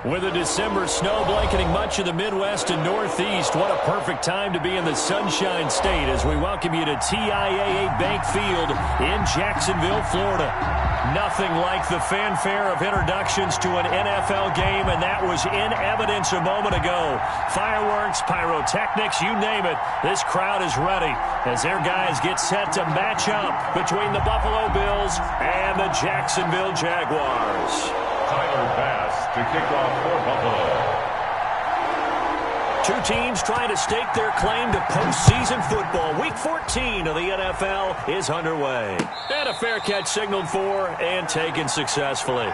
With a December snow blanketing much of the Midwest and Northeast, what a perfect time to be in the Sunshine State as we welcome you to TIAA Bank Field in Jacksonville, Florida. Nothing like the fanfare of introductions to an NFL game, and that was in evidence a moment ago. Fireworks, pyrotechnics, you name it. This crowd is ready as their guys get set to match up between the Buffalo Bills and the Jacksonville Jaguars. Tyler Bass to kick off for Buffalo. Two teams trying to stake their claim to postseason football. Week 14 of the NFL is underway. And a fair catch signaled for and taken successfully.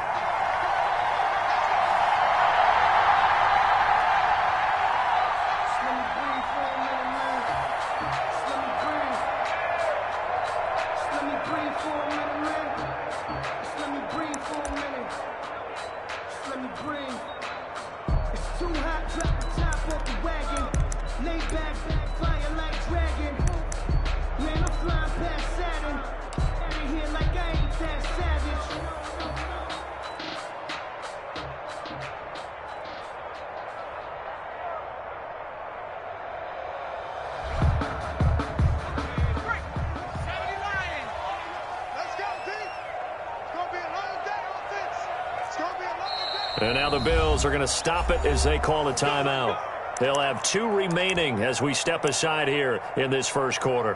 And now the Bills are going to stop it as they call a timeout. They'll have two remaining as we step aside here in this first quarter.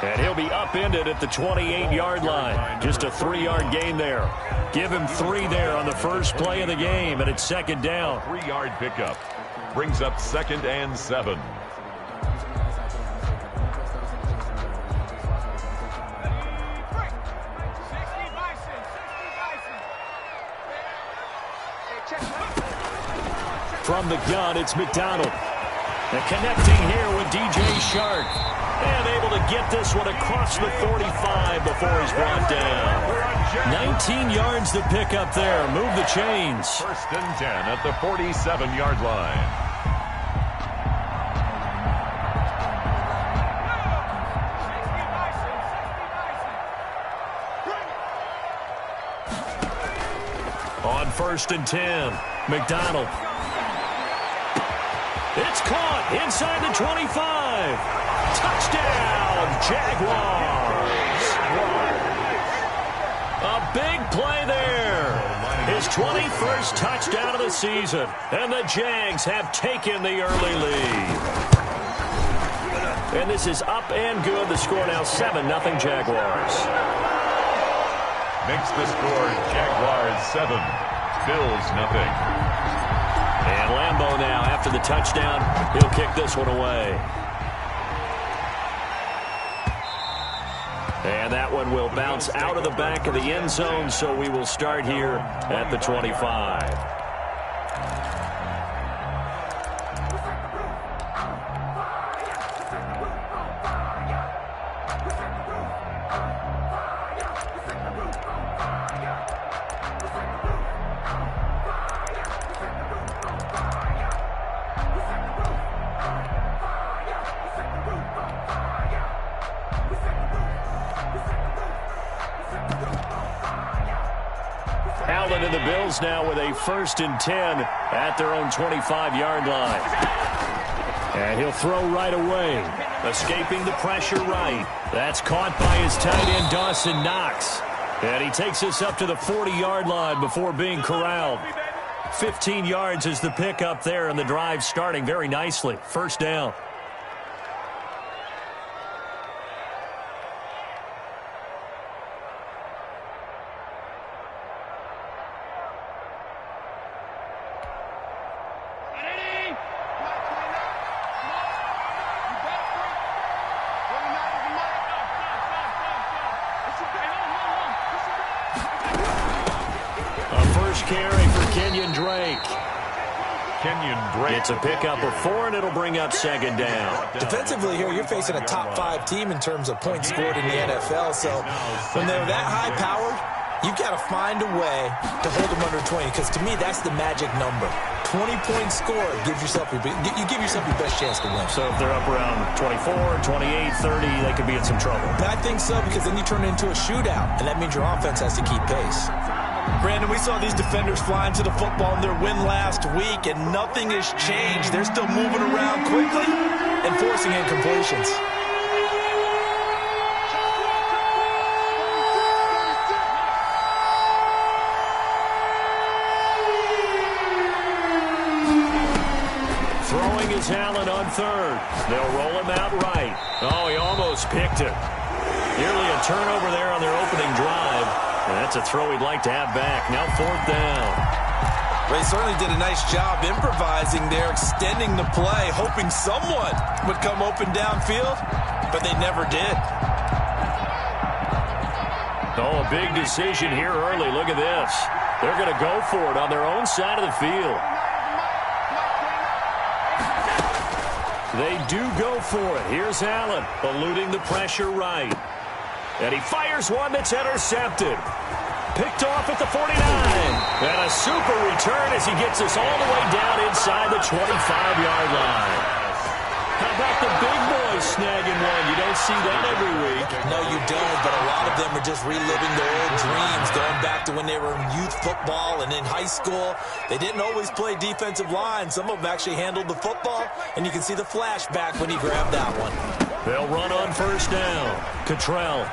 And he'll be upended at the 28-yard line. Just a 3-yard gain there. Give him 3 there on the first play of the game, and it's second down. 3-yard pickup. Brings up 2nd and 7. From the gun, it's McDonald. And connecting here with DJ Shark. And able to get this one across the 45 before he's brought down. 19 yards to pick up there. Move the chains. 1st and 10 at the 47-yard line. On 1st and 10, McDonald. It's caught inside the 25. Touchdown, Jaguars. A big play there. His 21st touchdown of the season. And the Jags have taken the early lead. And this is up and good. The score now 7-0 Jaguars. Makes the score Jaguars 7, Bills 0. And Lambeau now, after the touchdown, he'll kick this one away. And that one will bounce out of the back of the end zone, so we will start here at the 25. And the Bills now with a 1st and 10 at their own 25-yard line. And he'll throw right away. Escaping the pressure right. That's caught by his tight end, Dawson Knox. And he takes us up to the 40-yard line before being corralled. 15 yards is the pickup there, and the drive starting very nicely. First down. Carry for Kenyon Drake. It's a pickup of 4, and it'll bring up second down. Defensively here, you're facing a top-5 team in terms of points scored in the NFL. So when they're that high-powered, you've got to find a way to hold them under 20, because to me, that's the magic number. 20-point score gives yourself you give yourself your best chance to win. So if they're up around 24, 28, 30, they could be in some trouble. I think so, because then you turn it into a shootout, and that means your offense has to keep pace. Brandon, we saw these defenders flying to the football in their win last week, and nothing has changed. They're still moving around quickly and forcing incompletions. Throwing is Allen on third. They'll roll him out right. Oh, he almost picked it. Nearly a turnover there on their opening drive. And that's a throw he'd like to have back. Now fourth down. Well, he certainly did a nice job improvising there, extending the play, hoping someone would come open downfield, but they never did. Oh, a big decision here early. Look at this. They're going to go for it on their own side of the field. They do go for it. Here's Allen, eluding the pressure right. And he fires one that's intercepted. Picked off at the 49. And a super return as he gets us all the way down inside the 25-yard line. How about the big boys snagging one? You don't see that every week. No, you don't, but a lot of them are just reliving their old dreams, going back to when they were in youth football and in high school. They didn't always play defensive line. Some of them actually handled the football, and you can see the flashback when he grabbed that one. They'll run on first down. Cottrell.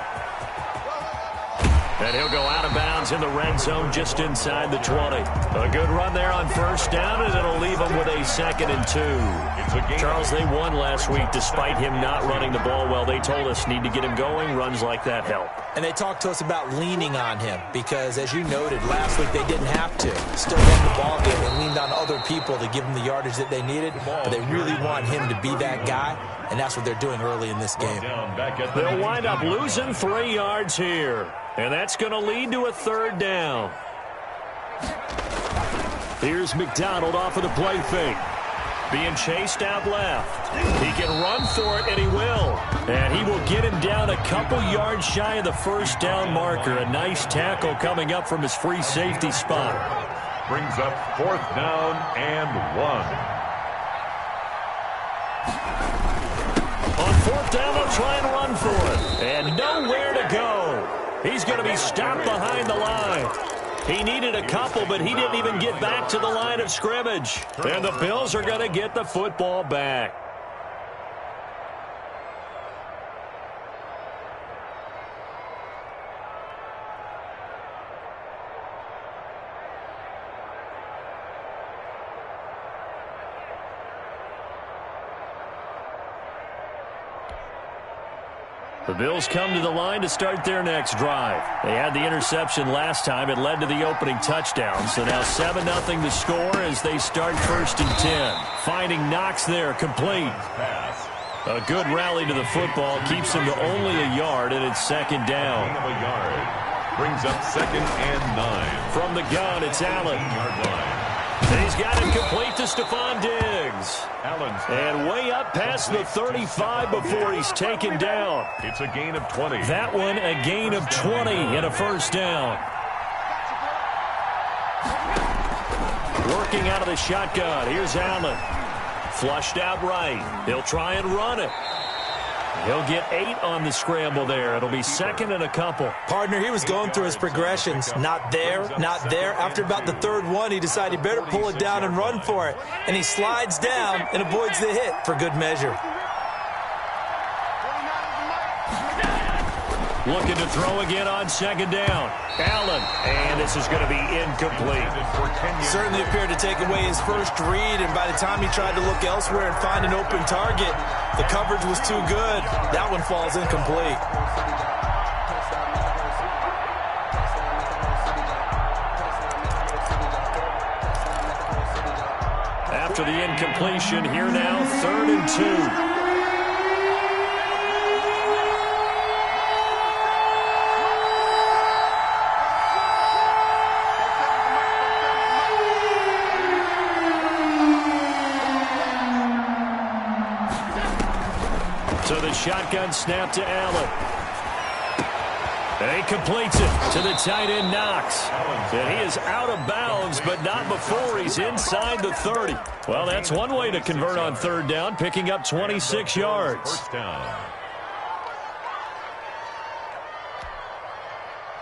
And he'll go out of bounds in the red zone just inside the 20. A good run there on first down, and it'll leave them with a 2nd and 2. Charles, they won last week despite him not running the ball well. They told us need to get him going. Runs like that help. And they talked to us about leaning on him because, as you noted, last week they didn't have to. Still won the ball game and leaned on other people to give them the yardage that they needed. But they really want him to be that guy, and that's what they're doing early in this game. They'll wind up losing 3 yards here. And that's going to lead to a third down. Here's McDonald off of the play fake. Being chased out left. He can run for it, and he will. And he will get him down a couple yards shy of the first down marker. A nice tackle coming up from his free safety spot. Brings up 4th down and 1. On 4th down, they'll try and run for it. And nowhere to go. He's going to be stopped behind the line. He needed a couple, but he didn't even get back to the line of scrimmage. And the Bills are going to get the football back. The Bills come to the line to start their next drive. They had the interception last time. It led to the opening touchdown. So now 7-0 the score as they start 1st and 10. Finding Knox there, complete. A good rally to the football keeps him to only a yard, and it's 2nd down. Brings up 2nd and 9. From the gun, it's Allen. He's got it complete to Stephon Diggs. And way up past the 35 before he's taken down. It's a gain of 20. That one a gain of 20 and a first down. Working out of the shotgun. Here's Allen. Flushed out right. He'll try and run it. He'll get 8 on the scramble there. It'll be 2nd and a couple. Partner, he was going through his progressions. Not there, not there. After about the 3rd one, he decided he better pull it down and run for it. And he slides down and avoids the hit for good measure. Looking to throw again on second down. Allen, and this is going to be incomplete. Certainly appeared to take away his first read, and by the time he tried to look elsewhere and find an open target, the coverage was too good. That one falls incomplete. After the incompletion, here now, 3rd and 2. So the shotgun snap to Allen. And he completes it to the tight end, Knox. And he is out of bounds, but not before he's inside the 30. Well, that's one way to convert on 3rd down, picking up 26 yards. First down.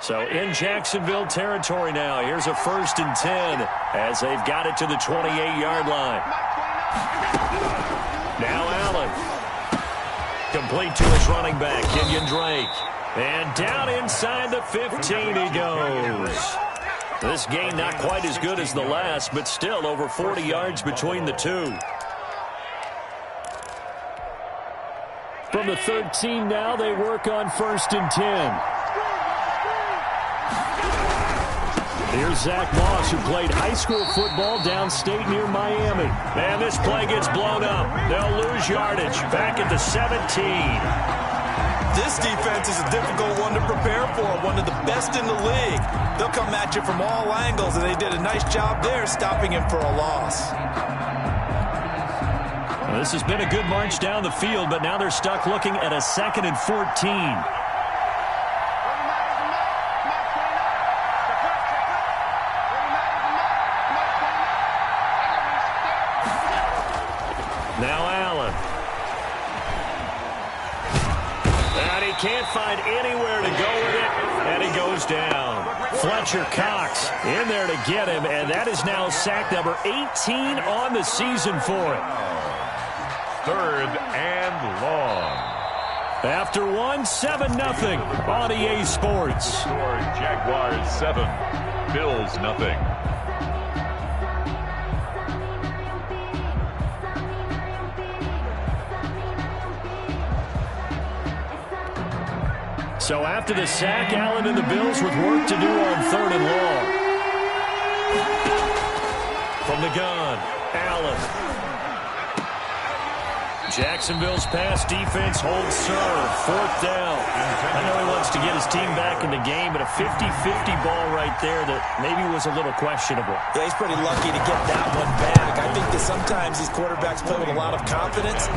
So in Jacksonville territory now. Here's a 1st and 10 as they've got it to the 28-yard line. Now Allen. Complete to his running back, Kenyon Drake. And down inside the 15 he goes. This game not quite as good as the last, but still over 40 yards between the two. From the 13 now, they work on 1st and 10. Here's Zach Moss, who played high school football downstate near Miami. And this play gets blown up. They'll lose yardage. Back at the 17. This defense is a difficult one to prepare for, one of the best in the league. They'll come at you from all angles, and they did a nice job there stopping him for a loss. Well, this has been a good march down the field, but now they're stuck looking at a 2nd and 14. Now Allen. And he can't find anywhere to go with it, and he goes down. Fletcher Cox in there to get him, and that is now sack number 18 on the season for him. 3rd and long. After 7-0 on EA Sports. Score Jaguars 7, Bills nothing. So after the sack, Allen and the Bills with work to do on 3rd and long. From the gun, Allen. Jacksonville's pass defense holds serve. 4th down. I know he wants to get his team back in the game, but a 50-50 ball right there that maybe was a little questionable. Yeah, he's pretty lucky to get that one back. I think that sometimes these quarterbacks play with a lot of confidence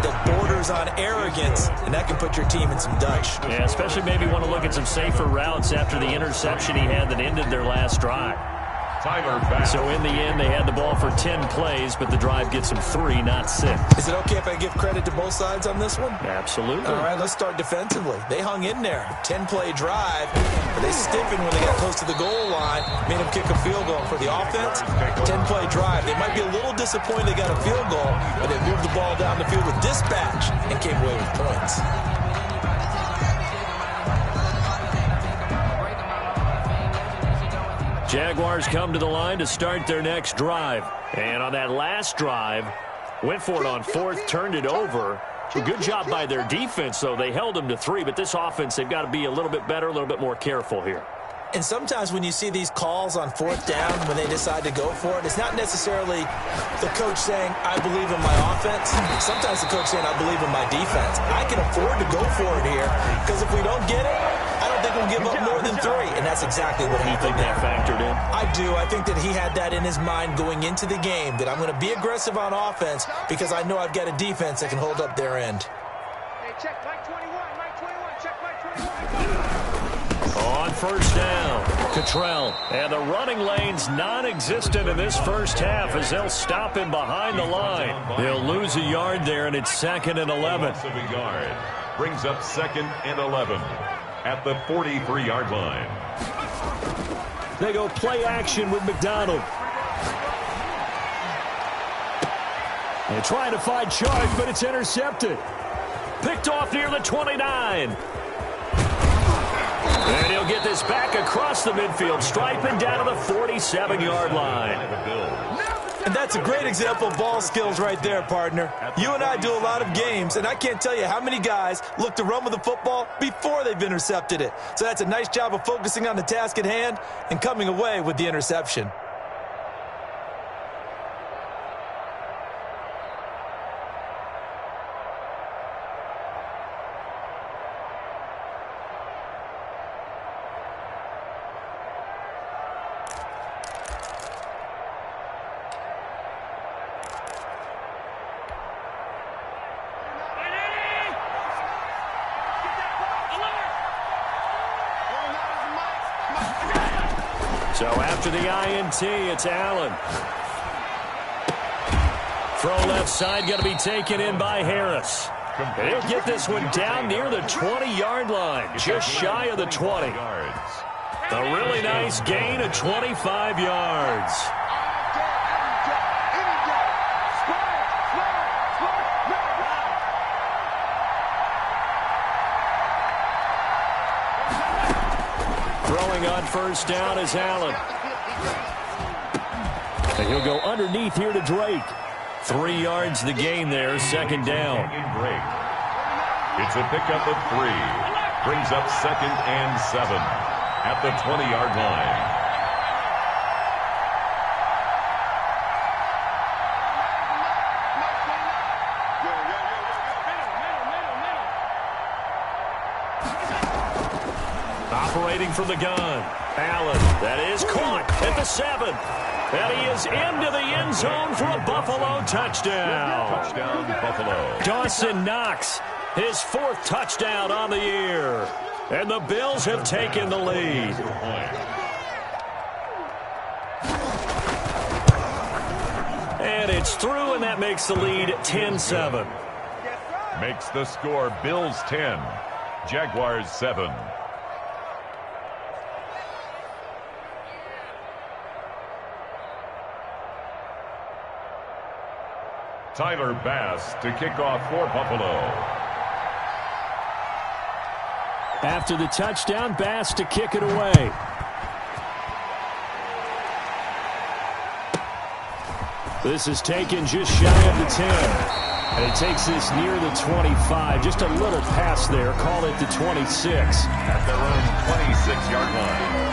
that borders on arrogance, and that can put your team in some dutch. Yeah, especially maybe want to look at some safer routes after the interception he had that ended their last drive. Timer back. So in the end, they had the ball for 10 plays, but the drive gets them 3, not 6. Is it okay if I give credit to both sides on this one? Absolutely. All right, let's start defensively. They hung in there. 10-play drive, but they stiffened when they got close to the goal line, made them kick a field goal. For the offense, 10-play drive. They might be a little disappointed they got a field goal, but they moved the ball down the field with dispatch and came away with points. Jaguars come to the line to start their next drive. And on that last drive, went for it on 4th, turned it over. A good job by their defense, though. They held them to 3, but this offense, they've got to be a little bit better, a little bit more careful here. And sometimes when you see these calls on 4th down, when they decide to go for it, it's not necessarily the coach saying, I believe in my offense. Sometimes the coach saying, I believe in my defense. I can afford to go for it here, because if we don't get it, I don't think we'll give up more than 3. And that's exactly what happened. You think that factored in? I do. I think that he had that in his mind going into the game, that I'm going to be aggressive on offense because I know I've got a defense that can hold up their end. Hey, check Mike 21, check Mike 21. On 1st down, Cottrell. And the running lane's non-existent in this first half as they'll stop him behind the line. They'll lose a yard there, and it's 2nd and 11. Loss of a yard. Brings up 2nd and 11 at the 43-yard line. They go play action with McDonald. They're trying to find charge, but it's intercepted. Picked off near the 29. And he'll get this back across the midfield stripe and down to the 47-yard line. And that's a great example of ball skills right there, partner. You and I do a lot of games, and I can't tell you how many guys look to run with the football before they've intercepted it. So that's a nice job of focusing on the task at hand and coming away with the interception. So after the INT, it's Allen. Throw left side, going to be taken in by Harris. And he'll get this one down near the 20-yard line, just shy of the 20. A really nice gain of 25 yards. Throwing on first down is Allen. And he'll go underneath here to Drake. 3 yards the gain there, second down. It's a pickup of 3. Brings up 2nd and 7 at the 20-yard line. Operating from the gun. Allen, that is caught at the 7. And he is into the end zone for a Buffalo touchdown. Touchdown, Buffalo. Dawson Knox, his 4th touchdown on the year. And the Bills have taken the lead. And it's through, and that makes the lead 10-7. Makes the score Bills 10, Jaguars 7. Tyler Bass to kick off for Buffalo. After the touchdown, Bass to kick it away. This is taken just shy of the 10. And it takes this near the 25. Just a little pass there. Call it the 26. At their own 26-yard line.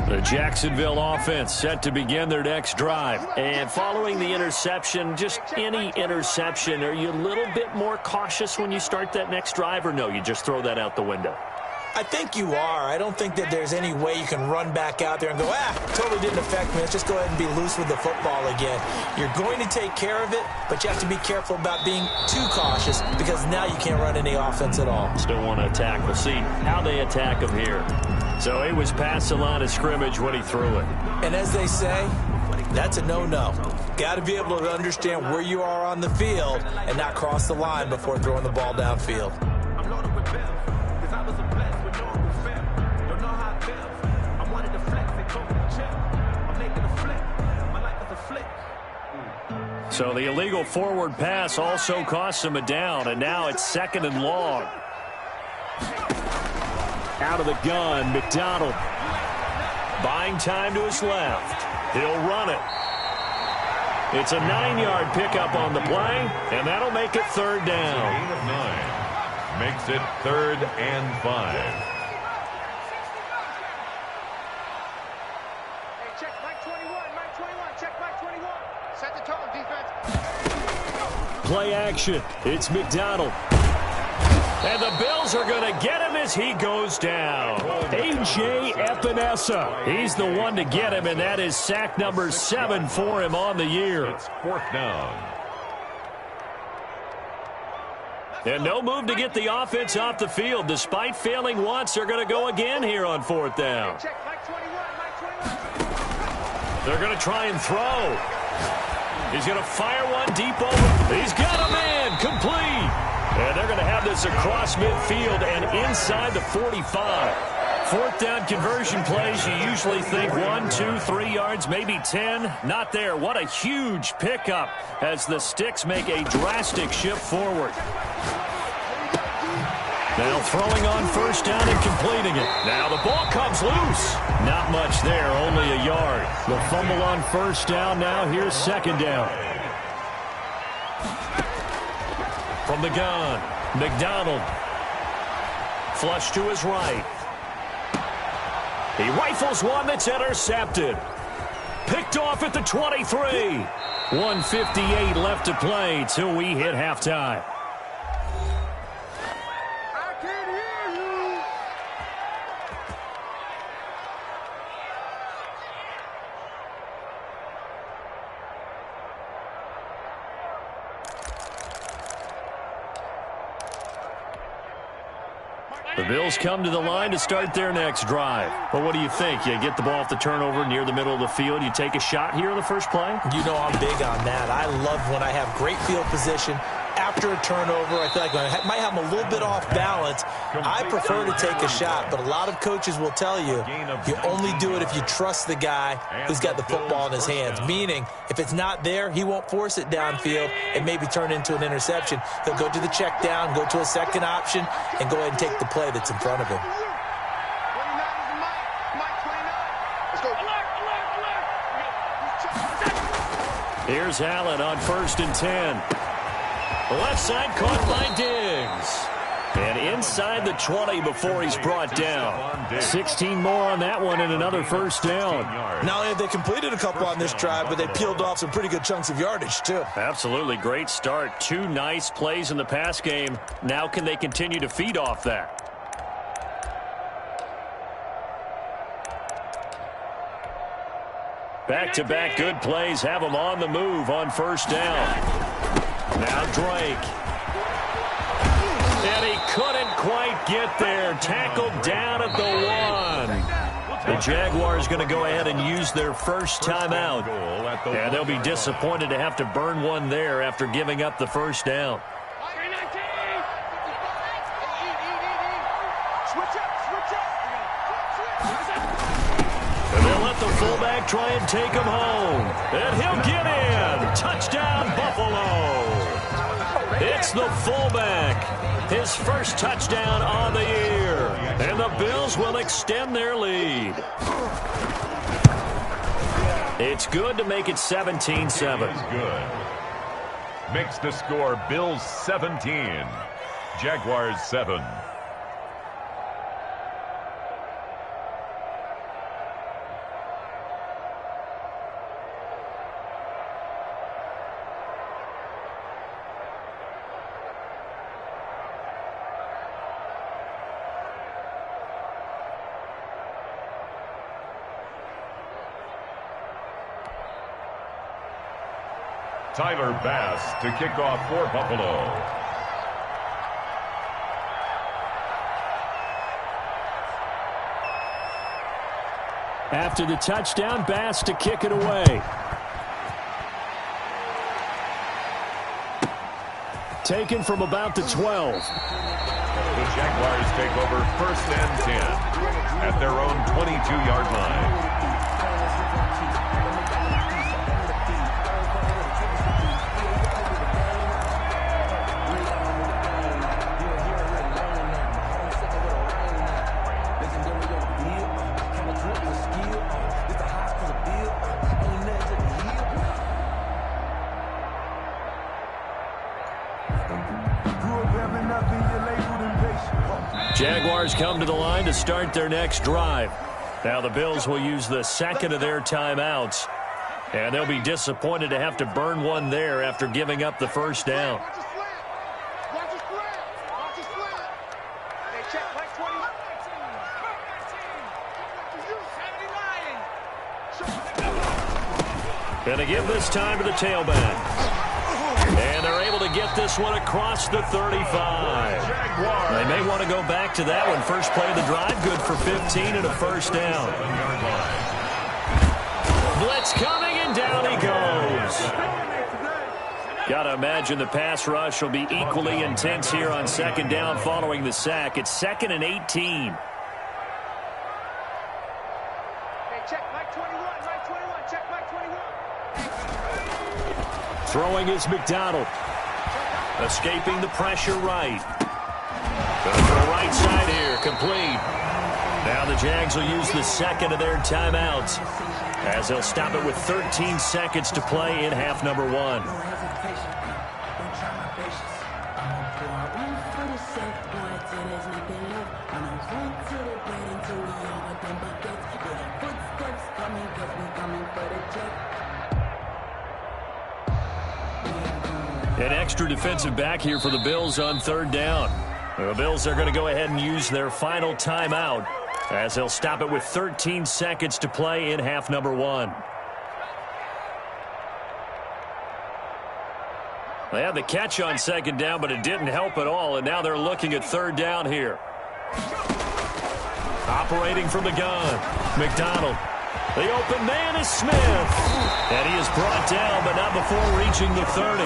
The Jacksonville offense set to begin their next drive. And following the interception, just any interception, are you a little bit more cautious when you start that next drive, or no, you just throw that out the window? I think you are. I don't think that there's any way you can run back out there and go, totally didn't affect me. Let's just go ahead and be loose with the football again. You're going to take care of it, but you have to be careful about being too cautious because now you can't run any offense at all. Still want to attack. We'll see how they attack them here. So he was past the line of scrimmage when he threw it. And as they say, that's a no-no. Got to be able to understand where you are on the field and not cross the line before throwing the ball downfield. So the illegal forward pass also costs him a down, and now it's 2nd and long. Out of the gun, McDonald. Buying time to his left. He'll run it. It's a 9-yard pickup on the play, and that'll make it 3rd down. Gain of 9. Makes it 3rd and 5. Hey, check Mike 21, Mike 21, check Mike 21. Set the tone, defense. Play action. It's McDonald. And the Bills are going to get him as he goes down. A.J. Epinesa. He's the one to get him, and that is sack number 7 for him on the year. It's 4th down. And no move to get the offense off the field. Despite failing once, they're going to go again here on 4th down. Check Mike 21, Mike 21. They're going to try and throw. He's going to fire one deep over. He's got a man complete. And they're going to have this across midfield and inside the 45. Fourth down conversion plays, you usually think 1, 2, 3 yards, maybe 10. Not there. What a huge pickup as the Sticks make a drastic shift forward. Now throwing on first down and completing it. Now the ball comes loose. Not much there, only a yard. The fumble on first down. Now here's second down. From the gun, McDonald. Flush to his right. He rifles one that's intercepted. Picked off at the 23. 1:58 left to play till we hit halftime. The Bills come to the line to start their next drive. But what do you think? You get the ball off the turnover near the middle of the field. You take a shot here in the first play? You know I'm big on that. I love when I have great field position. After a turnover, I feel like I might have them a little bit off balance. I prefer to take a shot, but a lot of coaches will tell you, you only do it if you trust the guy who's got the football in his hands. Meaning, if it's not there, he won't force it downfield and maybe turn into an interception. He'll go to the check down, go to a second option, and go ahead and take the play that's in front of him. Here's Allen on 1st and 10. Left side caught by Diggs. And inside the 20 before he's brought down. 16 more on that one and another first down. Not only have they completed a couple on this drive, but they peeled off some pretty good chunks of yardage, too. Absolutely great start. 2 nice plays in the pass game. Now can they continue to feed off that? Back-to-back good plays have them on the move on first down. Now Drake. And he couldn't quite get there. Tackled down at the 1. The Jaguars going to go ahead and use their first timeout. And they'll be disappointed to have to burn one there after giving up the first down. And they'll let the fullback try and take him home. And he'll get in. Touchdown, Buffalo. It's the fullback. His first touchdown on the year. And the Bills will extend their lead. It's good to make it 17-7. Good. Makes the score Bills 17. Jaguars 7. Tyler Bass to kick off for Buffalo. After the touchdown, Bass to kick it away. Taken from about the 12. The Jaguars take over 1st and 10 at their own 22-yard line. Jaguars come to the line to start their next drive. Now the Bills will use the second of their timeouts. And they'll be disappointed to have to burn one there after giving up the first down. And they give this time to the tailback. And they're able to get this one across the 35. They may want to go back to that one. First play of the drive, good for 15 and a first down. Blitz coming, and down he goes. Got to imagine the pass rush will be equally intense here on second down following the sack. It's 2nd and 18. Hey, check Mike 21, Mike 21, check Mike 21. Throwing is McDonald. Escaping the pressure right. Going for the right side here, complete. Now the Jags will use the second of their timeouts as they'll stop it with 13 seconds to play in half number 1. An extra defensive back here for the Bills on 3rd down. The Bills are going to go ahead and use their final timeout as they'll stop it with 13 seconds to play in half number 1. They had the catch on 2nd down, but it didn't help at all, and now they're looking at 3rd down here. Operating from the gun, McDonald. The open man is Smith. And he is brought down, but not before reaching the 30.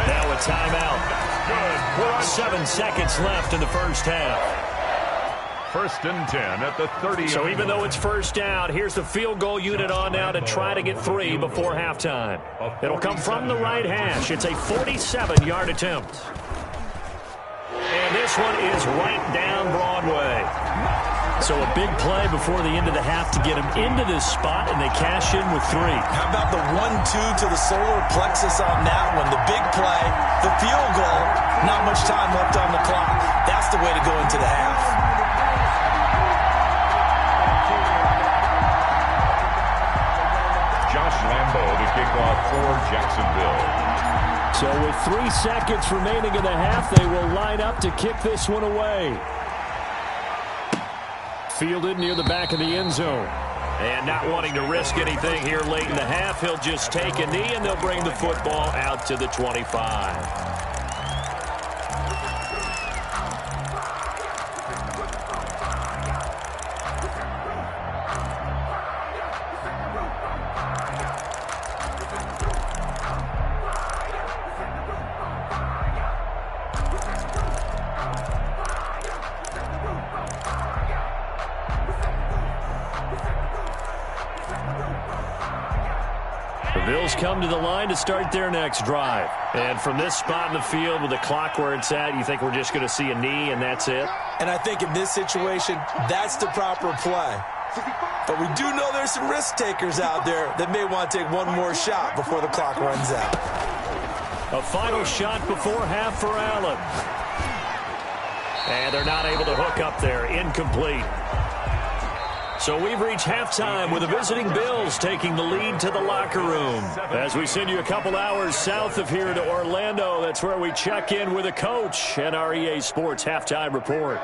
Now a timeout. 7 seconds left in the first half. 1st and 10 at the 30. So even though it's first down, here's the field goal unit on now to try to get 3 before halftime. It'll come from the right hash. It's a 47-yard attempt. And this one is right down Broadway. So a big play before the end of the half to get him into this spot, and they cash in with 3. How about the 1-2 to the solar plexus on that one? The big play, the field goal, not much time left on the clock. That's the way to go into the half. Josh Lambo to kick off for Jacksonville. So with 3 seconds remaining in the half, they will line up to kick this one away. Fielded near the back of the end zone. And not wanting to risk anything here late in the half, he'll just take a knee, and they'll bring the football out to the 25. Bills come to the line to start their next drive. And from this spot in the field with the clock where it's at, you think we're just going to see a knee and that's it? And I think in this situation, that's the proper play. But we do know there's some risk takers out there that may want to take one more shot before the clock runs out. A final shot before half for Allen. And they're not able to hook up there. Incomplete. So we've reached halftime with the visiting Bills taking the lead to the locker room. As we send you a couple hours south of here to Orlando, that's where we check in with a coach and our EA Sports halftime report.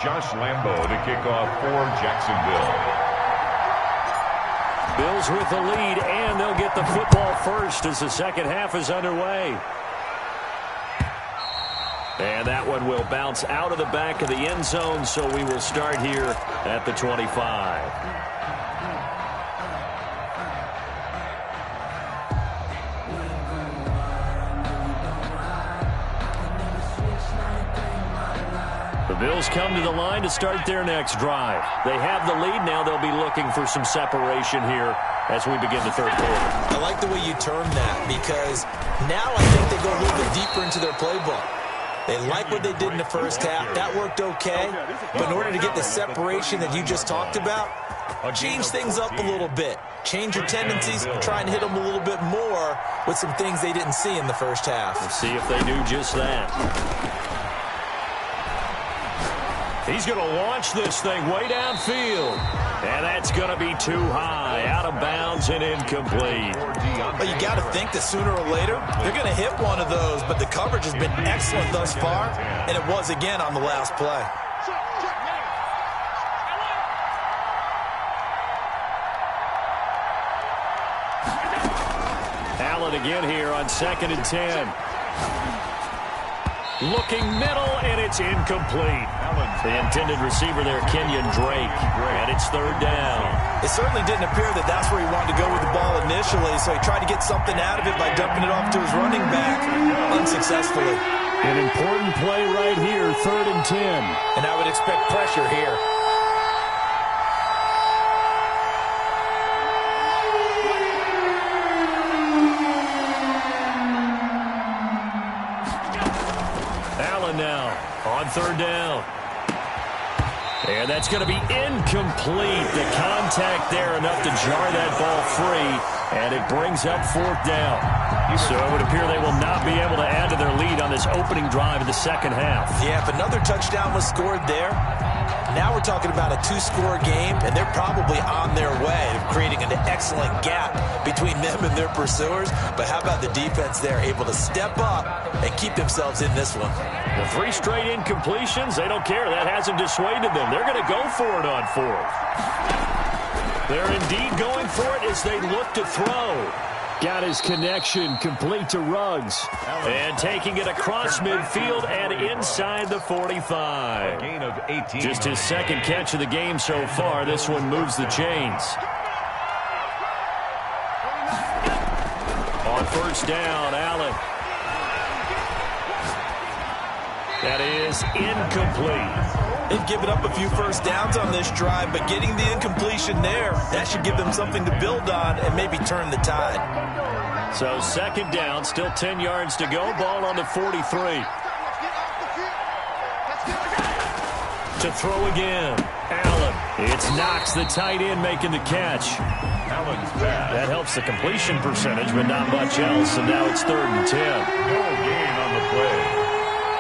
Josh Lambo to kick off for Jacksonville. Bills with the lead, and they'll get the football first as the second half is underway. And that one will bounce out of the back of the end zone, so we will start here at the 25. The Bills come to the line to start their next drive. They have the lead. Now they'll be looking for some separation here as we begin the third quarter. I like the way you term that, because now I think they go a little bit deeper into their playbook. They like what they did in the first half. That worked okay. But in order to get the separation that you just talked about, change things up a little bit. Change your tendencies. Try and hit them a little bit more with some things they didn't see in the first half. Let's see if they do just that. He's going to launch this thing way downfield. And that's going to be too high. Out of bounds and incomplete. Well, you got to think that sooner or later, they're going to hit one of those. But the coverage has been excellent thus far. And it was again on the last play. Allen again here on 2nd and 10. Looking middle, and it's incomplete. The intended receiver there, Kenyon Drake. And it's third down. It certainly didn't appear that that's where he wanted to go with the ball initially, so he tried to get something out of it by dumping it off to his running back unsuccessfully. An important play right here, 3rd and 10. And I would expect pressure here. Allen now on 3rd down. And that's going to be incomplete. The contact there enough to jar that ball free, and it brings up 4th down. So it would appear they will not be able to add to their lead on this opening drive of the second half. Yeah, if another touchdown was scored there, now we're talking about a 2-score game, and they're probably on their way of creating an excellent gap between them and their pursuers. But how about the defense there, able to step up and keep themselves in this one? The 3 straight incompletions, they don't care. That hasn't dissuaded them. They're going to go for it on 4th. They're indeed going for it as they look to throw. Got his connection complete to Ruggs. And taking it across midfield and inside the 45. A gain of 18. Just his 2nd catch of the game so far. This one moves the chains. On 1st down, Allen. That is incomplete. They've given up a few first downs on this drive, but getting the incompletion there, that should give them something to build on and maybe turn the tide. So 2nd down, still 10 yards to go. Ball on the 43. To throw again. Allen. It's Knox, the tight end, making the catch. Allen's pass. That helps the completion percentage, but not much else. And now it's 3rd and 10. No gain on the play.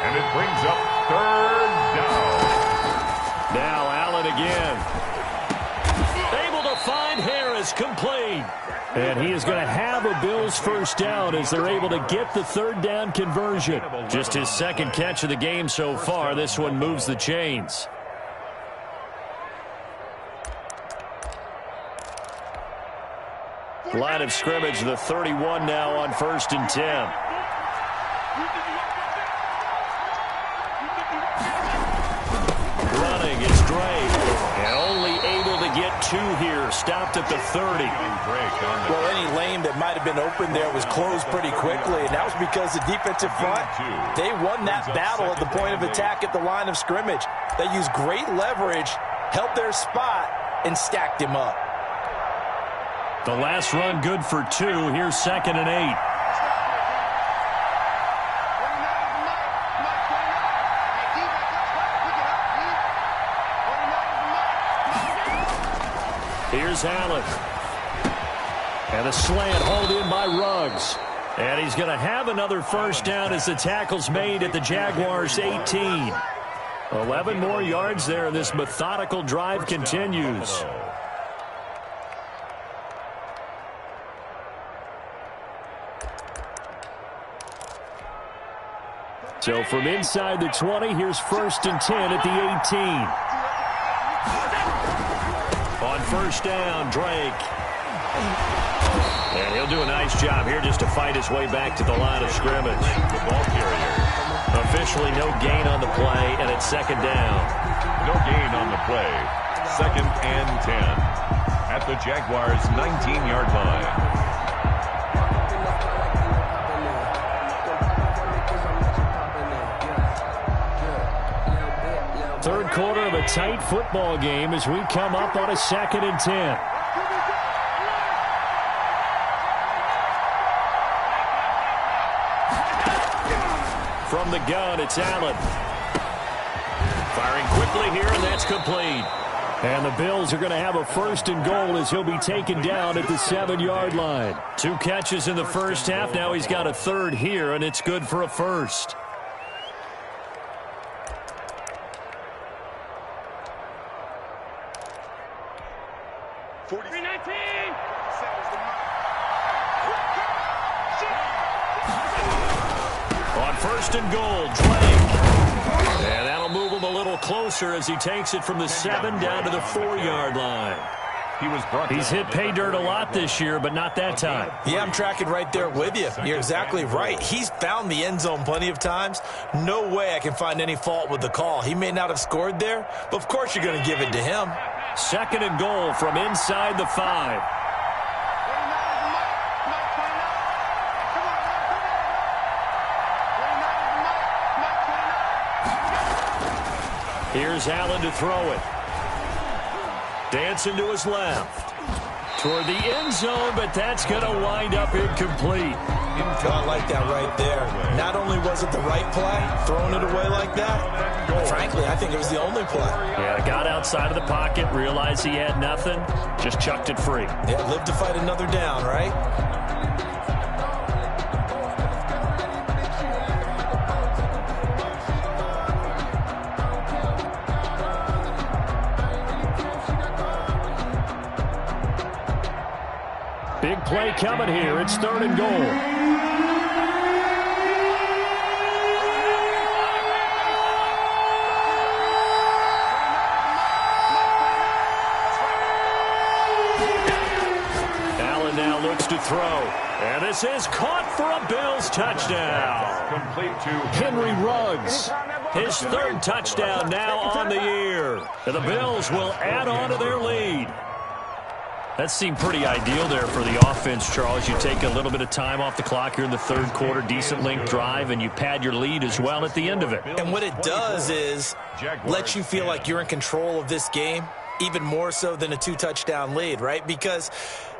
And it brings up 3rd down. Now Allen again. Able to find Harris, complete. And he is going to have a Bills first down as they're able to get the 3rd down conversion. Just his 2nd catch of the game so far. This one moves the chains. Line of scrimmage, the 31 now on 1st and 10. Running, it's Drake. And only able to get 2 here. Stopped at the 30. Well, any lane that might have been open there was closed pretty quickly, and that was because the defensive front, they won that battle at the point of attack at the line of scrimmage. They used great leverage, held their spot, and stacked him up. The last run good for 2. Here's 2nd and 8. Here's Allen. And a slant hauled in by Ruggs. And he's going to have another first down as the tackle's made at the Jaguars' 18. 11 more yards there. This methodical drive continues. So from inside the 20, here's 1st and 10 at the 18. On 1st down, Drake. And he'll do a nice job here just to fight his way back to the line of scrimmage. The ball carrier. Officially no gain on the play, and it's 2nd down. No gain on the play. 2nd and 10. At the Jaguars' 19-yard line. 3rd quarter of a tight football game as we come up on a 2nd and 10. From the gun, it's Allen. Firing quickly here, and that's complete. And the Bills are going to have a 1st and goal as he'll be taken down at the 7-yard line. 2 catches in the first half. Now he's got a 3rd here, and it's good for a 1st. On 1st and goal, Drake. And that'll move him a little closer as he takes it from the 7 down to the 4-yard line. He's hit pay dirt a lot this year, but not that time. Yeah, I'm tracking right there with you. You're exactly right. He's found the end zone plenty of times. No way I can find any fault with the call. He may not have scored there, but of course you're going to give it to him. 2nd and goal from inside the 5. Here's Allen to throw it. Dancing to his left. Toward the end zone, but that's going to wind up incomplete. I like that right there. Not only was it the right play, throwing it away like that, frankly, I think it was the only play. Yeah, got outside of the pocket, realized he had nothing, just chucked it free. Yeah, live to fight another down, right? Big play coming here. It's 3rd and goal. Allen now looks to throw. And this is caught for a Bills touchdown. Complete to Henry Ruggs. His 3rd touchdown now on the year. And the Bills will add on to their lead. That seemed pretty ideal there for the offense, Charles. You take a little bit of time off the clock here in the 3rd quarter, decent length drive, and you pad your lead as well at the end of it. And what it does is let you feel like you're in control of this game, even more so than a 2-touchdown lead, right? Because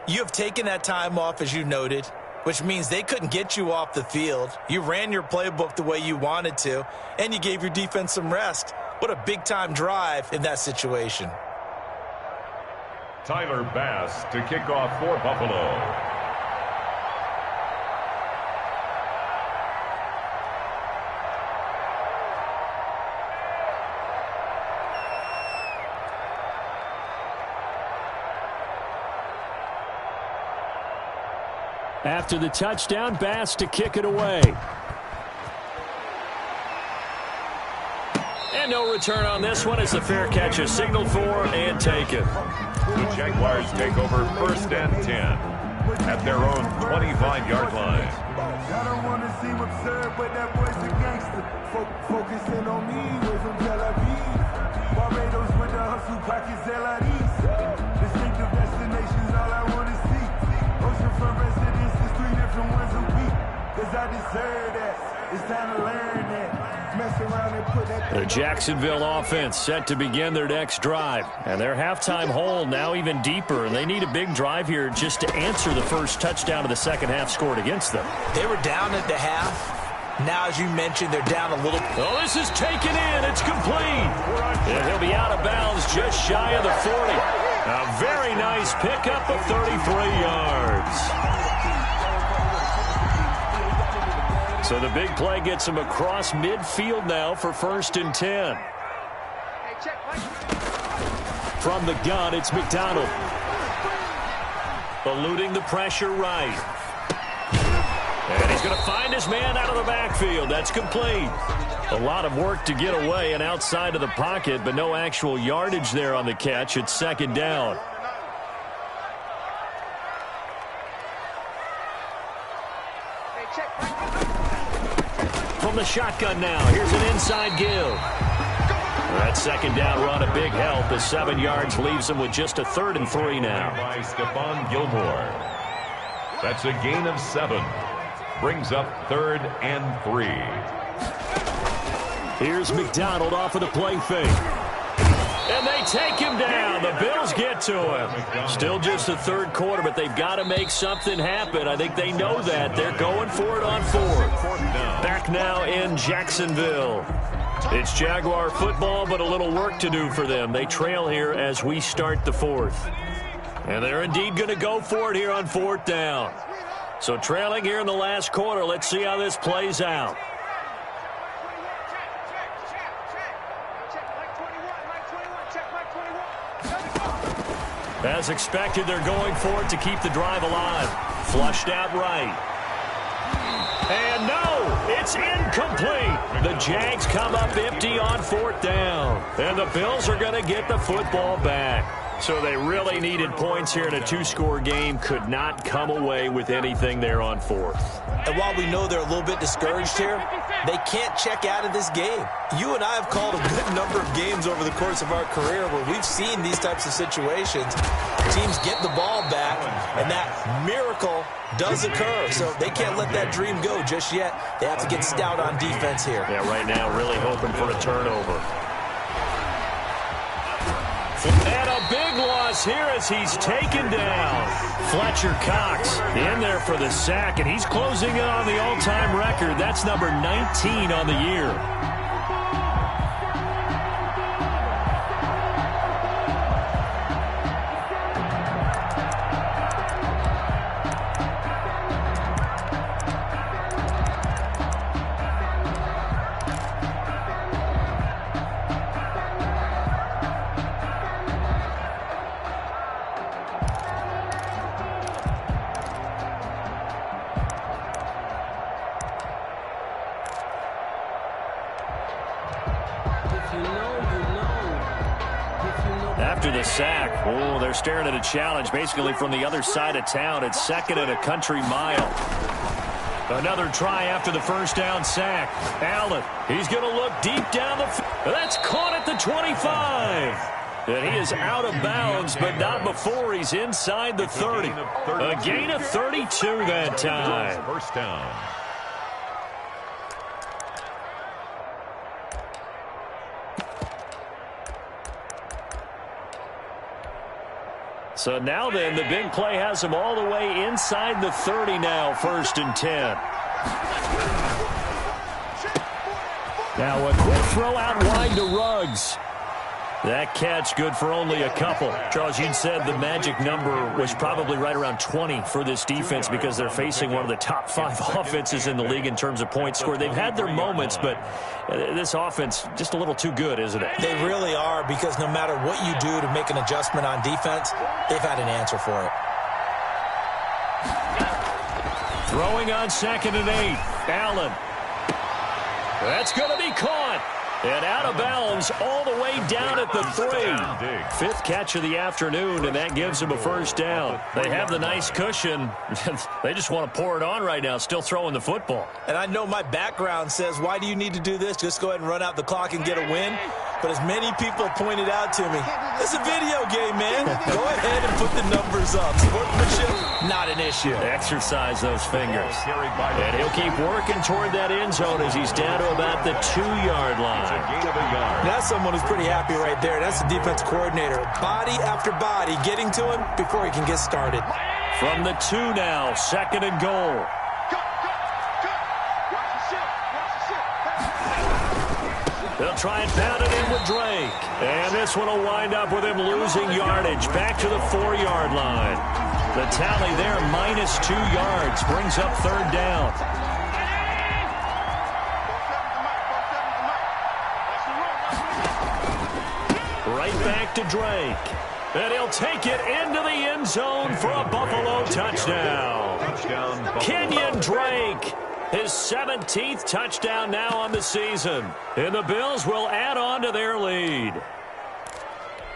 you have taken that time off, as you noted, which means they couldn't get you off the field. You ran your playbook the way you wanted to, and you gave your defense some rest. What a big-time drive in that situation. Tyler Bass to kick off for Buffalo. After the touchdown, Bass to kick it away. And no return on this one as the fair catch is signaled for and taken. The Jaguars take over 1st and 10 at their own 25-yard line. I don't want to seem absurd, but that boy's a gangster. Focusing on me, way from Tel Aviv. Barbados with the hustle, pockets LIDs. Distinctive destinations, all I want to see. Oceanfront residences, 3 different ones a week. Cause I deserve that. It's time to learn that. Mess around and put that. The Jacksonville offense set to begin their next drive. And their halftime hole now even deeper. And they need a big drive here just to answer the first touchdown of the second half scored against them. They were down at the half. Now, as you mentioned, they're down a little. Oh, this is taken in. It's complete. And he'll be out of bounds just shy of the 40. A very nice pickup of 33 yards. So the big play gets him across midfield now for 1st and 10. From the gun, it's McDonald. Eluding the pressure right. And he's going to find his man out of the backfield. That's complete. A lot of work to get away and outside of the pocket, but no actual yardage there on the catch. It's 2nd down. From the shotgun now, here's an inside give. That 2nd down run, a big help. The 7 yards leaves him with just a 3rd and 3 now. By Stephon Gilmore. That's a gain of 7. Brings up 3rd and 3. Here's McDonald off of the play fake. And they take him down. The Bills get to him. Still just the 3rd quarter, but they've got to make something happen. I think they know that. They're going for it on 4th. Back now in Jacksonville. It's Jaguar football, but a little work to do for them. They trail here as we start the 4th. And they're indeed going to go for it here on 4th down. So trailing here in the last quarter. Let's see how this plays out. As expected, they're going for it to keep the drive alive. Flushed out right. And no, it's incomplete. The Jags come up empty on 4th down. And the Bills are going to get the football back. So they really needed points here in a two-score game. Could not come away with anything there on fourth. And while we know they're a little bit discouraged here, they can't check out of this game. You and I have called a good number of games over the course of our career where we've seen these types of situations. Teams get the ball back, and that miracle does occur. So they can't let that dream go just yet. They have to get stout on defense here. Yeah, right now really hoping for a turnover. And a big loss here as he's taken down. Fletcher Cox in there for the sack, and he's closing in on the all-time record. That's number 19 on the year. After the sack, oh, they're staring at a challenge basically from the other side of town. It's second and a country mile. Another try after the first down sack. Allen, he's going to look deep down the field. That's caught at the 25. And he is out of bounds, but not before he's inside the 30. A gain of 32 that time. First down. So now then, the big play has him all the way inside the 30 now, 1st and 10. Now a quick throw out wide to Ruggs. That catch good for only a couple. Charles, you'd said the magic number was probably right around 20 for this defense because they're facing one of the top 5 offenses in the league in terms of points scored. They've had their moments, but this offense just a little too good, isn't it? They really are, because no matter what you do to make an adjustment on defense, they've had an answer for it. Throwing on 2nd and 8. Allen. That's going to be caught. And out of bounds all the way down at the 3. 5th catch of the afternoon, and that gives him a first down. They have the nice cushion. They just want to pour it on right now, still throwing the football. And I know my background says, why do you need to do this? Just go ahead and run out the clock and get a win. But as many people pointed out to me, it's a video game, man. Go ahead and put the numbers up. Sportsmanship, not an issue. Exercise those fingers. And he'll keep working toward that end zone as he's down to about the 2-yard line. That's someone who's pretty happy right there. That's the defense coordinator. Body after body getting to him before he can get started. From the 2 now, 2nd and goal. They'll try and pound it in with Drake. And this one will wind up with him losing yardage back to the 4-yard line. The tally there, -2 yards, brings up 3rd down. Right back to Drake. And he'll take it into the end zone for a Buffalo touchdown. Kenyon Drake. His 17th touchdown now on the season. And the Bills will add on to their lead.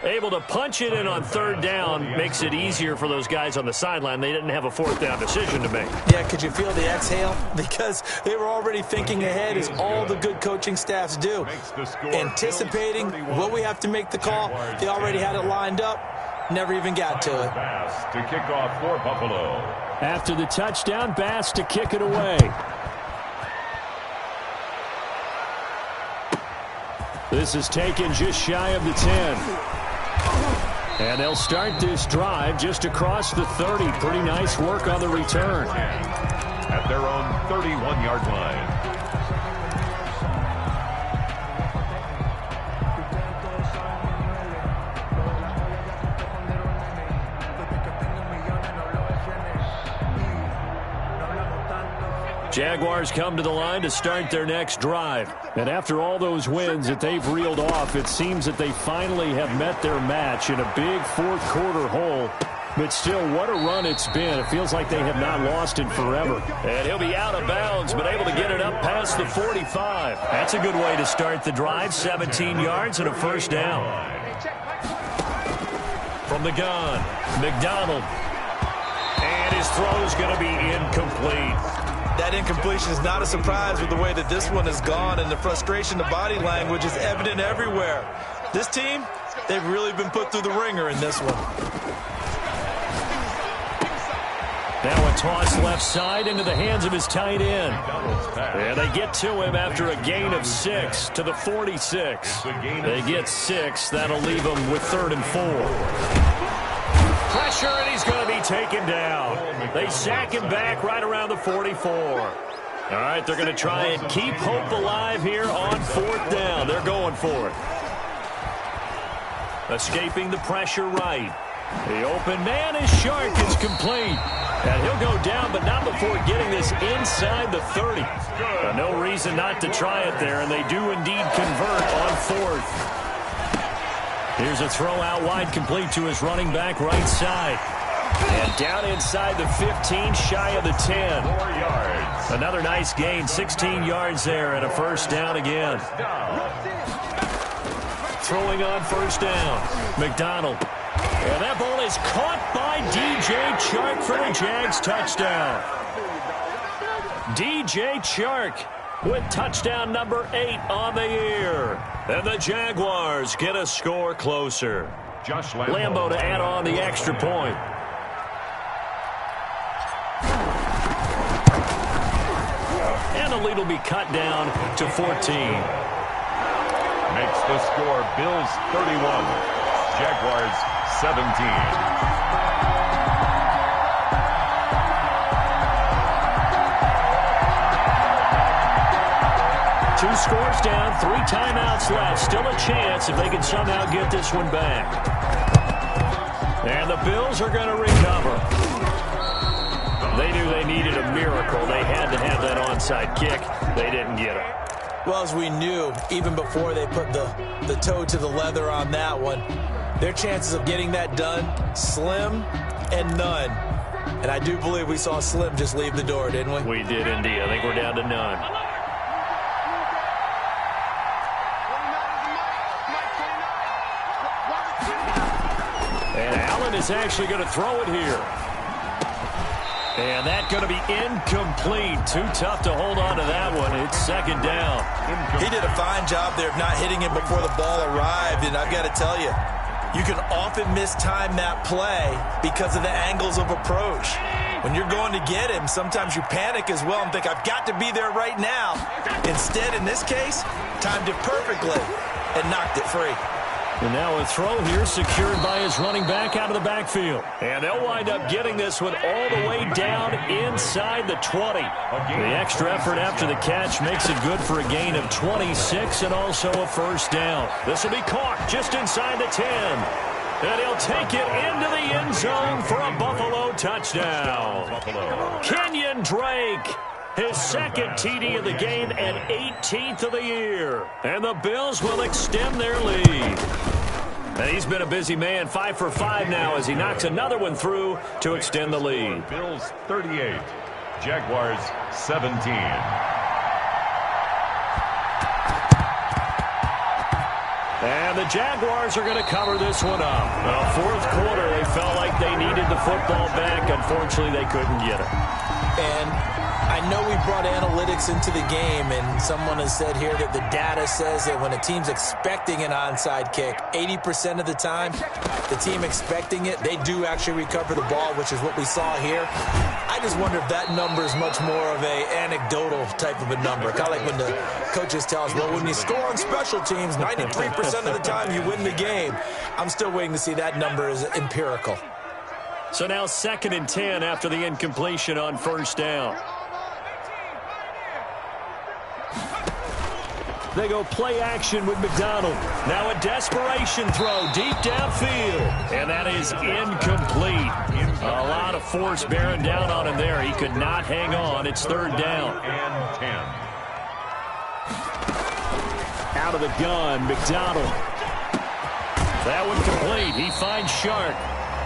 Able to punch it in on 3rd down makes it easier for those guys on the sideline. They didn't have a 4th down decision to make. Yeah, could you feel the exhale? Because they were already thinking ahead, as all the good coaching staffs do. Anticipating what we have to make the call. They already had it lined up. Never even got to it. Bass to kick off for Buffalo. After the touchdown, Bass to kick it away. This is taken just shy of the 10. And they'll start this drive just across the 30. Pretty nice work on the return. At their own 31-yard line. Jaguars come to the line to start their next drive. And after all those wins that they've reeled off, it seems that they finally have met their match in a big 4th quarter hole. But still, what a run it's been. It feels like they have not lost in forever. And he'll be out of bounds, but able to get it up past the 45. That's a good way to start the drive. 17 yards and a first down. from the gun. McDonald. And his throw is going to be incomplete. That incompletion is not a surprise with the way that this one has gone, and the frustration, the body language is evident everywhere. This team, they've really been put through the ringer in this one. Now a toss left side into the hands of his tight end. And they get to him after a gain of 6 to the 46. They get 6. That'll leave them with 3rd and 4. Pressure, and he's going to be taken down. They sack him back right around the 44. All right, they're going to try and keep hope alive here on 4th down. They're going for it. Escaping the pressure right. The open man is Shark. It's complete. And he'll go down, but not before getting this inside the 30. No reason not to try it there, and they do indeed convert on 4th. Here's a throw out wide, complete to his running back right side. And down inside the 15, shy of the 10. 4 yards. Another nice gain, 16 yards there, and a 1st down again. Throwing on 1st down, McDonald. And that ball is caught by DJ Chark for the Jags touchdown. DJ Chark with touchdown number 8 on the year. And the Jaguars get a score closer. Josh Lambo to add on the extra point. And the lead will be cut down to 14. Makes the score Bills 31, Jaguars 17. 2 scores down, 3 timeouts left. Still a chance if they can somehow get this one back. And the Bills are going to recover. They knew they needed a miracle. They had to have that onside kick. They didn't get it. Well, as we knew, even before they put the toe to the leather on that one, their chances of getting that done, slim and none. And I do believe we saw Slim just leave the door, didn't we? We did indeed. I think we're down to none. And Allen is actually going to throw it here. And that's going to be incomplete. Too tough to hold on to that one. It's 2nd down. He did a fine job there of not hitting it before the ball arrived. And I've got to tell you, you can often mistime that play because of the angles of approach. When you're going to get him, sometimes you panic as well and think, I've got to be there right now. Instead, in this case, timed it perfectly and knocked it free. And now a throw here secured by his running back out of the backfield. And they'll wind up getting this one all the way down inside the 20. The extra effort after the catch makes it good for a gain of 26 and also a 1st down. This will be caught just inside the 10. And he'll take it into the end zone for a Buffalo touchdown. Kenyon Drake. His 2nd TD of the game and 18th of the year. And the Bills will extend their lead. And he's been a busy man, 5 for 5 now as he knocks another one through to extend the lead. Bills 38, Jaguars 17. And the Jaguars are going to cover this one up. Well, 4th quarter, they felt like they needed the football back. Unfortunately, they couldn't get it. And I know we brought analytics into the game, and someone has said here that the data says that when a team's expecting an onside kick, 80% of the time, the team expecting it, they do actually recover the ball, which is what we saw here. I just wonder if that number is much more of a anecdotal type of a number. Kind of like when the coaches tell us, well, when you score on special teams, 93% of the time you win the game. I'm still waiting to see that number is empirical. So now 2nd and 10 after the incompletion on 1st down. They go play action with McDonald. Now a desperation throw deep downfield. And that is incomplete. A lot of force bearing down on him there. He could not hang on. It's 3rd down. And 10. Out of the gun, McDonald. That one complete. He finds Shark.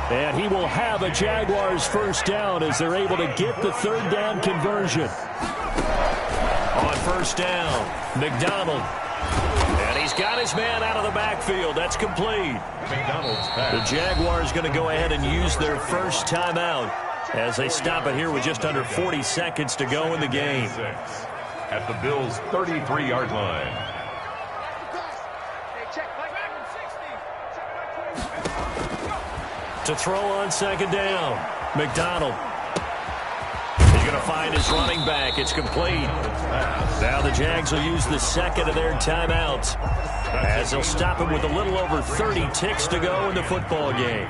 And he will have a Jaguars 1st down as they're able to get the 3rd down conversion. On 1st down, McDonald. And he He's got his man out of the backfield. That's complete. The Jaguars going to go ahead and use their first timeout as they stop it here with just under 40 seconds to go in the game. At the Bills' 33-yard line. To throw on second down, McDonald. He's going to find his running back. It's complete. Now the Jags will use the second of their timeouts as they'll stop him with a little over 30 ticks to go in the football game.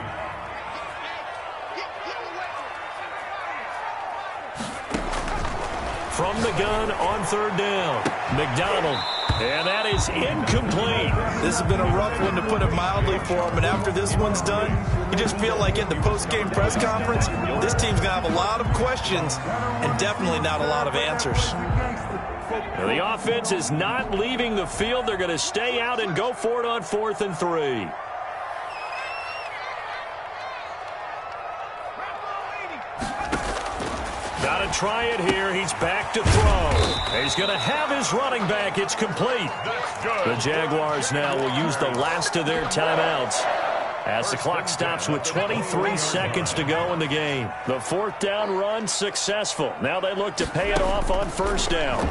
From the gun on third down, McDonald. And that is incomplete. This has been a rough one, to put it mildly, for him. And after this one's done, you just feel like at the post-game press conference, this team's going to have a lot of questions and definitely not a lot of answers. Now, the offense is not leaving the field. They're going to stay out and go for it on 4th and 3. Got to try it here. He's back to throw. He's going to have his running back. It's complete. The Jaguars now will use the last of their timeouts as the clock stops with 23 seconds to go in the game. The 4th down run successful. Now they look to pay it off on 1st down.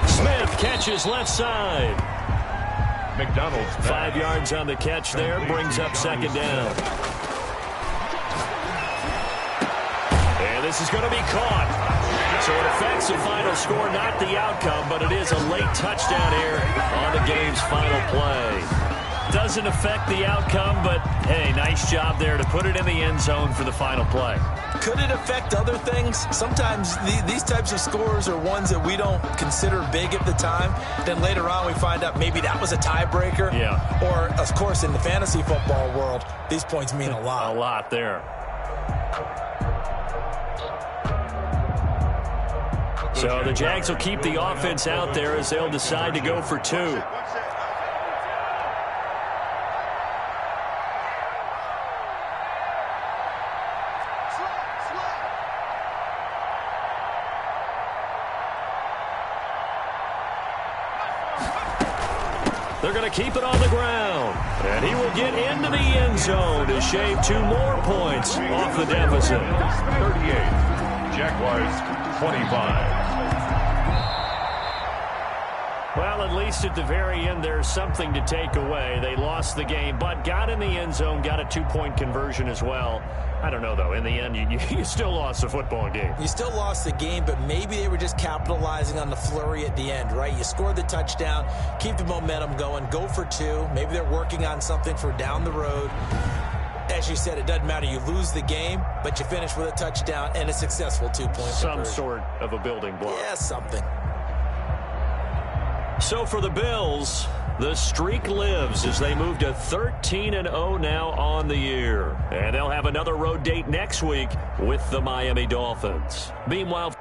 Smith catches left side. McDonald's 5 yards on the catch there. Brings up 2nd down. And this is going to be caught. So it affects the final score, not the outcome, but it is a late touchdown here on the game's final play. Doesn't affect the outcome, but, hey, nice job there to put it in the end zone for the final play. Could it affect other things? Sometimes these types of scores are ones that we don't consider big at the time. Then later on we find out maybe that was a tiebreaker. Yeah. Or, of course, in the fantasy football world, these points mean a lot. A lot there. So the Jags will keep the offense out there as they'll decide to go for 2. They're going to keep it on the ground. And he will get into the end zone to shave 2 more points off the deficit. 38. Jaguars 25. Well, at least at the very end, there's something to take away. They lost the game, but got in the end zone, got a 2-point conversion as well. I don't know, though. In the end, you still lost the football game. You still lost the game, but maybe they were just capitalizing on the flurry at the end, right? You scored the touchdown, keep the momentum going, go for 2. Maybe they're working on something for down the road. As you said, it doesn't matter. You lose the game, but you finish with a touchdown and a successful 2-point conversion. Some sort of a building block. Yeah, something. So for the Bills, the streak lives as they move to 13-0 now on the year. And they'll have another road date next week with the Miami Dolphins. Meanwhile,